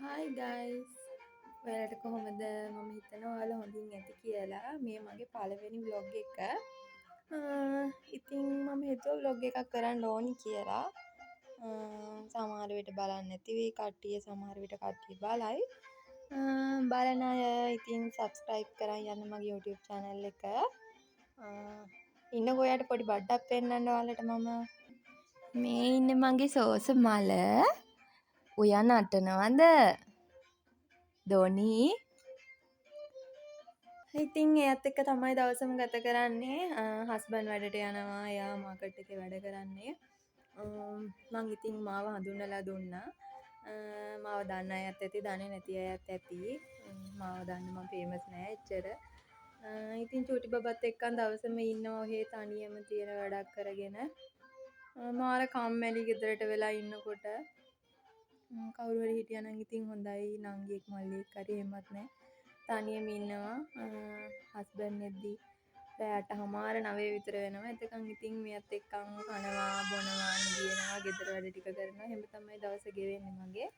Hi guys. ඔයාලට කොහොමද? මම හිතනවා ඔයාලා හොඳින් ඇති කියලා. මේ මගේ පළවෙනි vlog එක. ඉතින් මම හිතුවා vlog එකක් කරන්න ඕනි කියලා. සමහර විට බලන්නේ නැති වෙයි කට්ටිය, සමහර විට කට්ටිය බලයි. බලන අය ඉතින් subscribe කරන් යන්න මගේ YouTube channel එක. ඉන්නකෝ ඔයාලට පොඩි බඩක් පෙන්නන්න ඔයාලට මම. මේ ඉන්නේ මගේ සෝස මල. ඔයා නටනවද? දොනී ඉතින් එයත් එක්ක තමයි දවසම ගත කරන්නේ. හස්බන්ඩ් වැඩට යනවා. එයා මාකට් එකේ වැඩ කරන්නේ. මං ඉතින් මාව හඳුන්වලා දුන්නා. මාව දන්න අයත් ඇති, දන්නේ නැති අයත් ඇති. මාව දන්න මම ෆේමස් නෑ එච්චර. ඉතින් චූටි බබත් එක්කන් දවසම ඉන්නවා ඔහේ තනියම තියෙන වැඩක් කරගෙන. මාර කම්මැලි ගෙදරට වෙලා ඉන්නකොට. කවුරු හරි හිටියා නම් ඉතින් හොඳයි. නංගියෙක් මල්ලියෙක් හරි එහෙමත් නෑ. තනියම ඉන්නවා. හස්බන්ඩ් නැද්දි රැට හමාර 9 විතර වෙනවා. එතකන් ඉතින් මෙයත් එක්කන් කනවා, බොනවා, නිදිනවා, ගෙදර වැඩ ටික කරනවා. එහෙම තමයි දවස ගෙවෙන්නේ මගේ.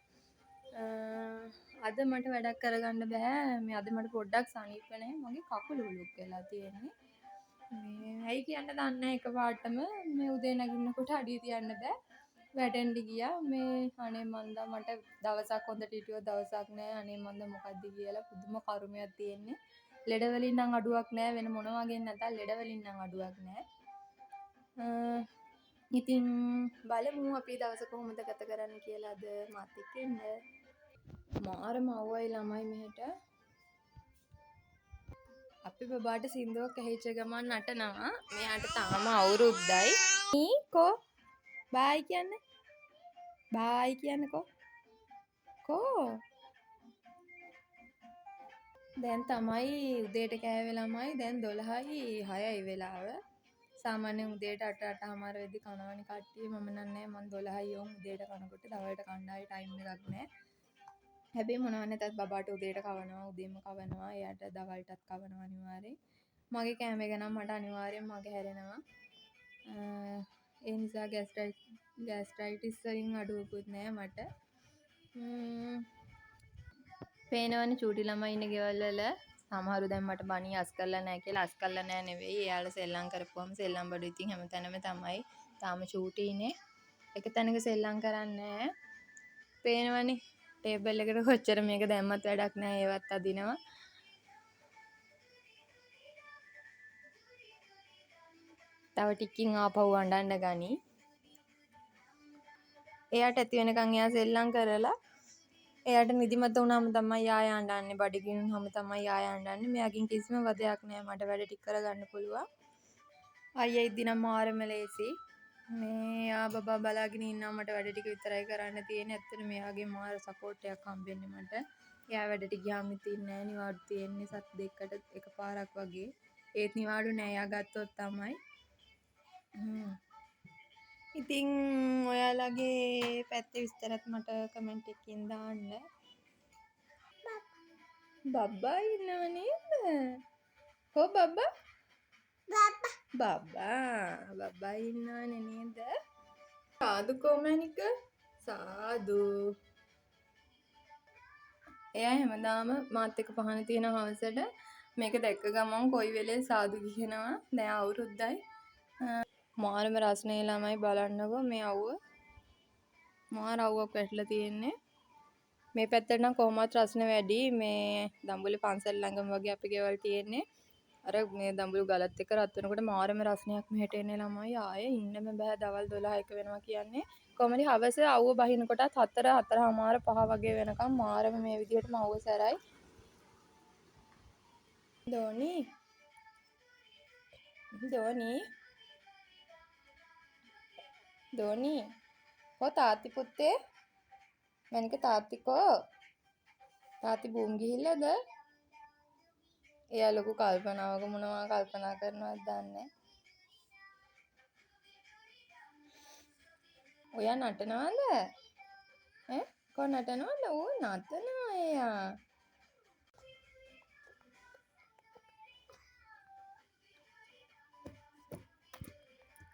අද මට වැඩක් කරගන්න බෑ. මේ අද මට පොඩ්ඩක් සනීප නැහැ. මගේ කකුල උලුක් වෙලා තියෙන්නේ. මේ ඇයි කියන්න දන්නේ නැහැ එකපාරටම මේ උදේ නැගිටිනකොට අඩිය තියන්න බෑ. වැටෙන්න ගියා. මේ අනේ මන්දා මට දවසක් හොඳට හිටියොත් දවසක් නෑ. අනේ මන්දා මොකද්ද කියලා පුදුම කර්මයක් තියෙන්නේ. ලෙඩ වලින් නම් අඩුවක් නෑ. වෙන මොන වගේ නැතත් ලෙඩ වලින් නම් අඩුවක් නෑ. ඉතින් බලමු අපි දවස කොහොමද ගත කරන්න කියලා අද මාත් එක්ක ඉන්න. මාරම අවුවයි ළමයි මෙහෙට. අපි බබාට සින්දුවක් ඇහිච්ච ගමන් නටනවා. මෙයාට තාම අවුරුද්දයි. කෝ බායි කියන්නේ. බායි කියන්නේ කෝ දැන් තමයි උදේට කෑවේ ළමයි. දැන් 12යි 6යි වෙලාව. සාමාන්‍යයෙන් උදේට 8:00 වෙද්දි කනවනේ කට්ටිය. මම නන්නේ මම 12යි යෝම් උදේට කනකොට දවල්ට කණ්ඩායම් ටයිම් එකක් නැහැ. හැබැයි මොනවා නැතත් බබාට උදේට කවනවා, උදේම කවනවා. එයාට දවල්ටත් කවනවා අනිවාර්යෙන්. මගේ කෑම එක නම් මට අනිවාර්යෙන් මගේ හැරෙනවා. ඒ නිසා ગેස්ට්‍රයිටිස් වලින් අඩුවකුත් නැහැ මට. පේනවනේ චූටි ළමයි ඉන්න ගෙවල් වල සමහරු දැන් මට බණී අස් කරලා නැහැ කියලා. අස් කරලා නැහැ නෙවෙයි. එයාලා සෙල්ලම් කරපුවම සෙල්ලම් බඩු ඉතින් හැමතැනම තමයි. තාම චූටිනේ. එක තැනක සෙල්ලම් කරන්නේ නැහැ. පේනවනේ ටේබල් එකට කොච්චර මේක දැම්මත් වැඩක් නැහැ. ඒවත් අදිනවා. තව ටිකකින් ආපහු අඬන්න ගනි. එයාට ඇති වෙනකන් එයා සෙල්ලම් කරලා එයාට නිදිමත වුණාම තමයි ආයා අඬන්නේ. බඩගිනි වුණාම තමයි ආයා අඬන්නේ. මෙයාගෙන් කිසිම වදයක් නැහැ. මට වැඩ ටික කරගන්න පුළුවන්. අයියා ඉද්දි නම් මාරම ලේසි. මේ ආ බබා බලාගෙන ඉන්නවා. මට වැඩ ටික විතරයි කරන්න තියෙන්නේ. ඇත්තට මෙයාගේ මාර සපෝට් එකක් හම්බෙන්නේ මට. එයා වැඩට ගියාම ඉතින් නෑ නිවාඩු තියෙන්නේ සත් දෙකකට එකපාරක් වගේ. ඒත් නිවාඩු නෑ. එයා ගත්තොත් තමයි. ඉතින් ඔයාලගේ පැත්තේ විස්තරත් මට කමෙන්ට් එකකින් දාන්න. බබ්බා ඉන්නව නේද? කො බබ්බා? බබ්බා ඉන්නවනේ නේද? සාදු කොමැනික සාදු. එයා හැමදාම මාත් එක්ක පහන තියෙන හවසට මේක දැක්ක ගමන් කොයි වෙලේ සාදු කියනවා. දැන් අවුරුද්දයි. මාරම රස්නේ ළමයි බලන්නකෝ මේ අවුව. මාර අවුවක් වැටලා තියෙන්නේ. මේ පැත්තට නම් කොහොමවත් රස්නේ වැඩි. මේ දඹුල්ලේ පන්සල් ළඟම වගේ අපි ගෙවල් තියෙන්නේ. අර මේ දඹුල්ල ගලත් එක්ක රත් වෙනකොට මාරම රස්නයක් මෙහෙට එන්නේ ළමයි. ආයේ ඉන්නම බෑ දවල් 12 1 වෙනවා කියන්නේ. කොහමද හවස අවුව බහිනකොටත් 4 4:00 5 වගේ වෙනකම් මාරම මේ විදිහටම අවුව සැරයි. දෝනි කො තාත්ති පුත්තේ? මැනික තාත්ති කෝ? තාත්ති බූම් ගිහිල්ලාද? එයා ලොකු කල්පනාවක මොනවා කල්පනා කරනවද දන්නේ. ඔයා නටනවද? කො නටනවද? ඌ නටනවා එයා.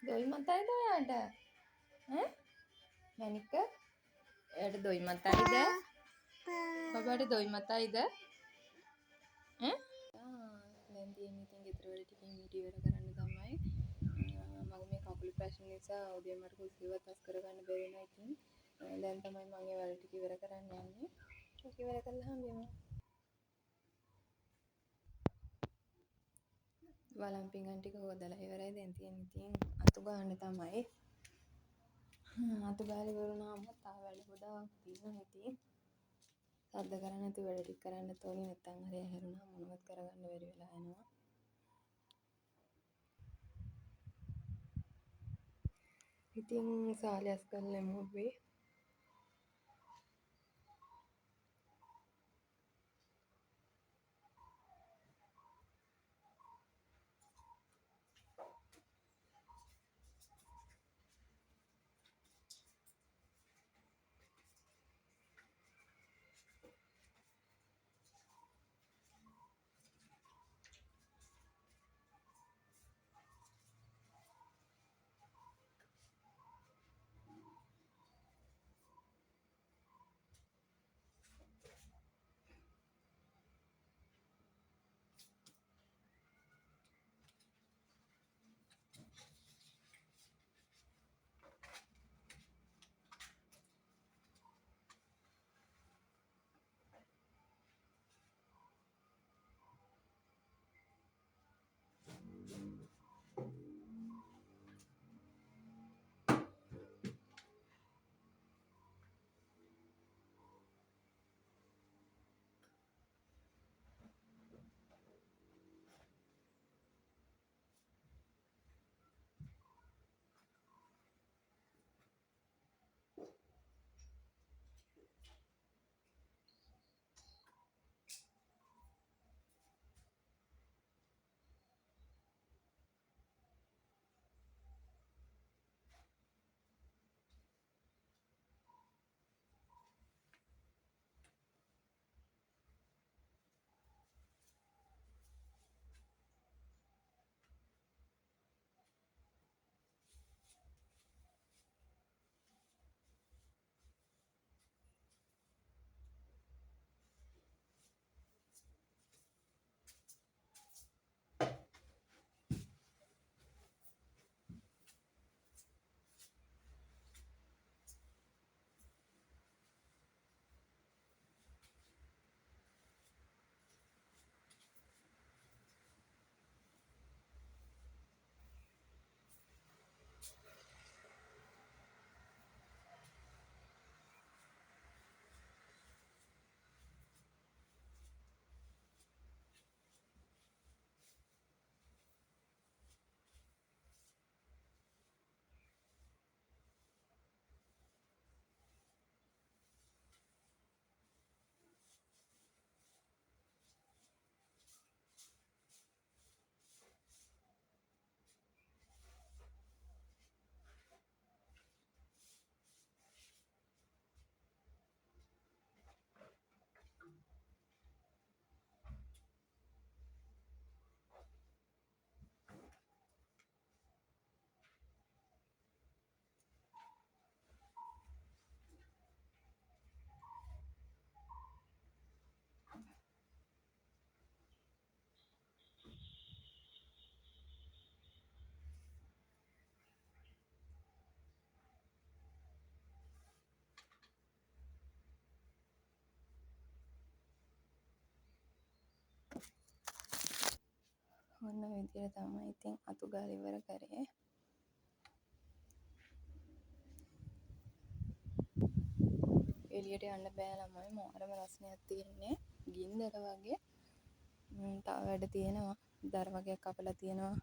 දොයි මතයිද ඔයාට? මැනික එයාට දොයි මතයිද? ඔබට දොයි මතයිද? ඈ? දැන් තියෙන්නේ ඉතින් ගෙදර වැඩ ටිකෙන් වීඩියෝ ඉවර කරන්න තමයි. මගේ මේ කකුලේ ප්‍රශ්න නිසා උදේ මට කුස්සියවත් අස් කරගන්න බැරි වුණා ඉතින්. දැන් තමයි මම ඒ වැඩ ටික ඉවර කරන්න යන්නේ. ඒක ඉවර කළාම යමු. වලම් පිඟන් ටික හොදලා ඉවරයි. දැන් තියෙන්නේ ඉතින් අතු ගන්න තමයි. අතු ගාලා ඉවරුණාම තා වැඩ ගොඩාක් තියෙනවා ඉතින්. සද්ද කරන්නේ නැතුව වැඩ ටික කරන්නත් ඕනේ. නැත්තම් හරිය හැරුණා මොනවත් කරගන්න බැරි වෙලා යනවා. ඉතින් සාලයස් කරලම ඔබේ ඔන්න විදියට තමයි ඉතින් අතු ගාලා ඉවර කරේ. එළියට යන්න බෑ ළමයි මාරම රස්නයක් තියෙන්නේ. ගින්දර වගේ. තව වැඩ තියෙනවා. දර වගේක් කපලා තියෙනවා.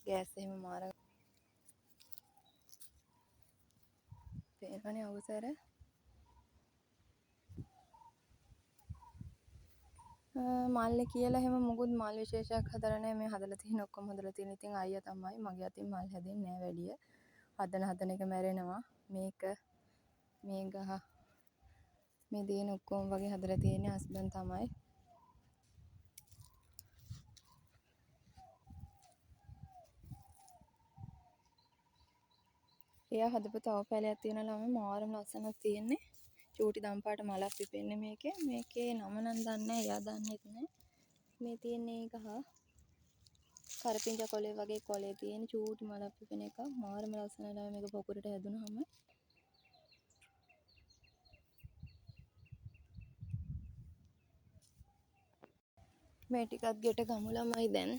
ගෑස් එහෙම මාර පේනවනේ අවසර. මල්ලේ කියලා එහෙම මොකුත් මල් විශේෂයක් හදලා නැහැ. මේ හදලා තියෙන ඔක්කොම හදලා තියෙන ඉතින් අයියා තමයි. මගේ අතින් මල් හැදෙන්නේ නැහැ වැඩිය. හදන එක මැරෙනවා. මේක මේ ගහ මේ දේන ඔක්කොම වගේ හදලා තියෙන්නේ හස්බන්ඩ් තමයි. එයා හදපු තව පැලයක් තියෙනවා ළමයි මාරම ලස්සනක් තියෙන්නේ. චූටි දම්පාට මලක් පිපෙන්නේ මේකේ. මේකේ නම නම් දන්නේ නැහැ. එයා දන්නෙත් නැහැ. මේ තියෙන්නේ ගහ කරපිංචා කොලේ වගේ කොලේ තියෙන චූටි මලක් පිපෙන එක. මාරම ලස්සනයි මේක පොකුරට හැදුනහම. මේ ටිකත් ගෙට ගමු ළමයි දැන්.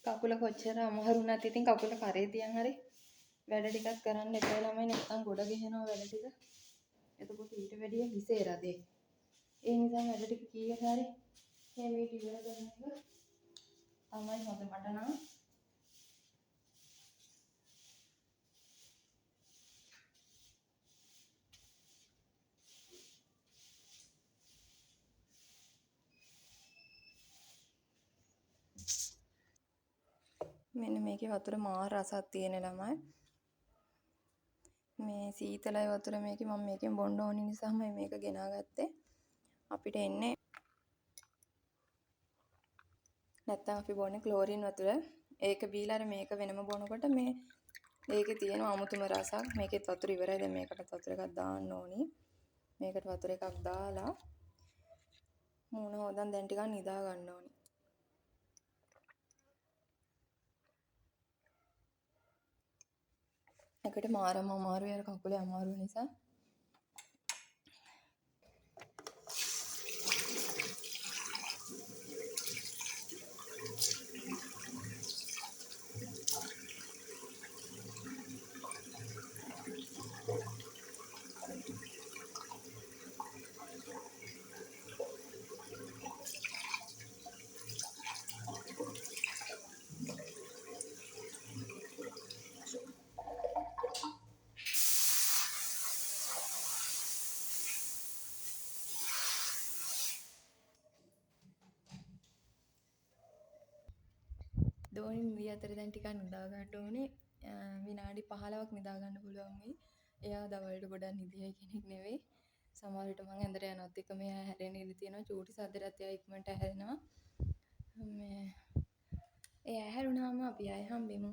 කකුල කොච්චර අමාරු වුණත් ඉතින් කකුල කරේ තියන් හරි වැඩ ටිකක් කරන්න එපා ළමයි. නැත්තම් ගොඩ ගහනවා වැඩ ටික. එතකොට ඊට වැඩිය හිසේ රදේ. ඒ නිසා වැඩ ටික කීයට හරි මේ මේක ඉවර කරන එක තමයි හොඳ මට නම්. මෙන්න මේකේ වතුර මාර රසක් තියෙන ළමයි. මේ සීතලයි වතුර මේකේ. මම මේකෙන් බොන්න ඕනි නිසා මම මේක ගෙනාගත්තේ. අපිට එන්නේ නැත්තම් අපි බොන්නේ ක්ලෝරින් වතුර. ඒක බීලා අර මේක වෙනම බොනකොට මේ ඒකේ තියෙන අමුතුම රසක්. මේකෙත් වතුර ඉවරයි. දැන් මේකට වතුර එකක් දාන්න ඕනි. මේකට වතුර එකක් දාලා මූණ හොදන් දැන් ටිකක් නිදා ගන්න ඕනි. එකට මාරම අමාරුයි අර කකුලේ අමාරු නිසා. දෝනි නිදි අතර දැන් ටිකක් නිදා ගන්න ඕනේ. විනාඩි 15ක් නිදා ගන්න පුළුවන් වෙයි. එයා දවල්ට ගොඩක් නිදියයි කෙනෙක් නෙවෙයි. සමහර විට මං ඇඳට යනවත් එක්ක මෙයා හැරෙන්න ඉඩ තියෙනවා. චූටි සද්දෙටත් එයා ඉක්මනට හැරෙනවා. මේ එයා හැරුණාම අපි ආයෙ හම්බෙමු.